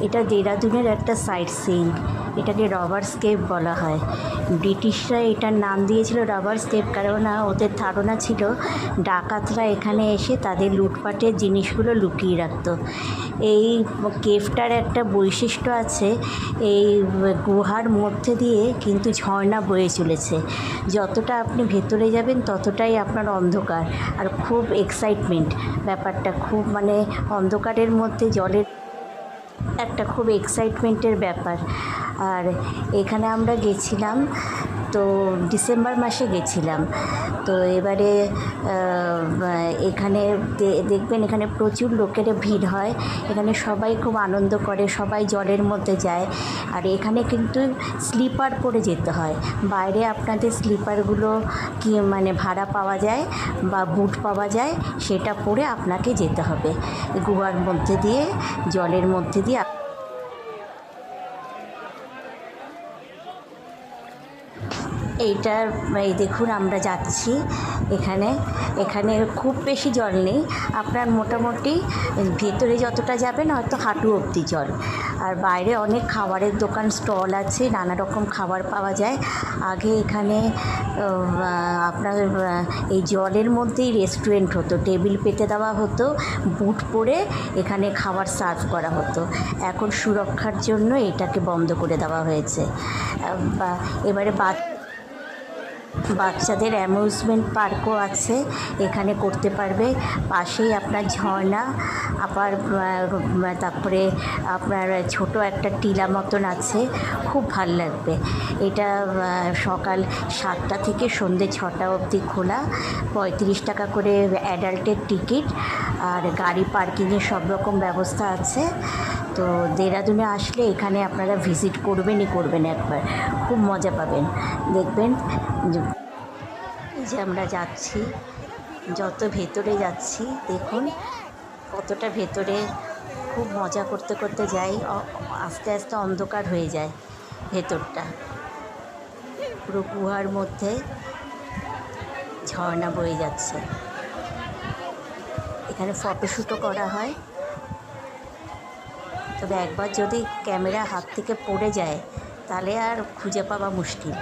এটা দেরাদুনের একটা site seeing, এটাকে রবার্স কেভ বলা হয়। ব্রিটিশরা এটার নাম দিয়েছিল রবার্স কেভ, কারণ ওদের ধারণা ছিল ডাকাতরা এখানে এসে তাদের লুটপাটের জিনিসগুলো লুকিয়ে রাখতো। এই কেভটার একটা বৈশিষ্ট্য আছে, এই গুহার মধ্যে দিয়ে কিন্তু ঝর্ণা বয়ে চলেছে। যতটা আপনি ভেতরে যাবেন ততটাই আপনার অন্ধকার, আর খুব এক্সাইটমেন্ট ব্যাপারটা, খুব মানে অন্ধকারের মধ্যে জলের একটা খুব এক্সাইটমেন্টের ব্যাপার। আর এখানে আমরা গেছিলাম তো ডিসেম্বর মাসে গেছিলাম। তো এবারে এখানে দেখবেন এখানে প্রচুর লোকের ভিড় হয়, এখানে সবাই খুব আনন্দ করে, সবাই জলের মধ্যে যায়। আর এখানে কিন্তু স্লিপার পরে যেতে হয়, বাইরে আপনাদের স্লিপারগুলো কি মানে ভাড়া পাওয়া যায় বা বুট পাওয়া যায়, সেটা পরে আপনাকে যেতে হবে গুহার মধ্যে দিয়ে, জলের মধ্যে দিয়ে। এইটার এই দেখুন আমরা যাচ্ছি, এখানে খুব বেশি জল নেই, আপনার মোটামুটি ভেতরে যতটা যাবেন হয়তো হাঁটু অবধি জল। আর বাইরে অনেক খাবারের দোকান স্টল আছে, নানা রকম খাবার পাওয়া যায়। আগে এখানে আপনার এই জলের মধ্যেই রেস্টুরেন্ট হতো, টেবিল পেতে দেওয়া হতো, বুট পরে এখানে খাবার সার্ভ করা হতো। এখন সুরক্ষার জন্য এটাকে বন্ধ করে দেওয়া হয়েছে। এবারে বাচ্চাদের অ্যামিউজমেন্ট পার্কও আছে, এখানে করতে পারবে। পাশেই আপনার ঝর্ণা, আবার তারপরে আপনার ছোট একটা টিলা মতন আছে, খুব ভাল লাগবে। এটা সকাল 7টা থেকে সন্ধ্যে 6টা অবধি খোলা, 35 টাকা করে অ্যাডাল্টের টিকিট, আর গাড়ি পার্কিংয়ের সব রকম ব্যবস্থা আছে। তো দেরাদুনে আসলে এখানে আপনারা ভিজিট করবেন একবার, খুব মজা পাবেন। দেখবেন যে আমরা যাচ্ছি, যত ভেতরে যাচ্ছি দেখুন কতটা ভেতরে, খুব মজা করতে করতে যাই, আস্তে আস্তে অন্ধকার হয়ে যায় ভেতরটা। পুরো গুহার মধ্যে ঝর্ণা বয়ে যাচ্ছে, এখানে ফটোশ্যুটও করা হয়। তবে একবার যদি ক্যামেরা হাত থেকে পড়ে যায় তাহলে আর খুঁজে পাওয়া মুশকিল।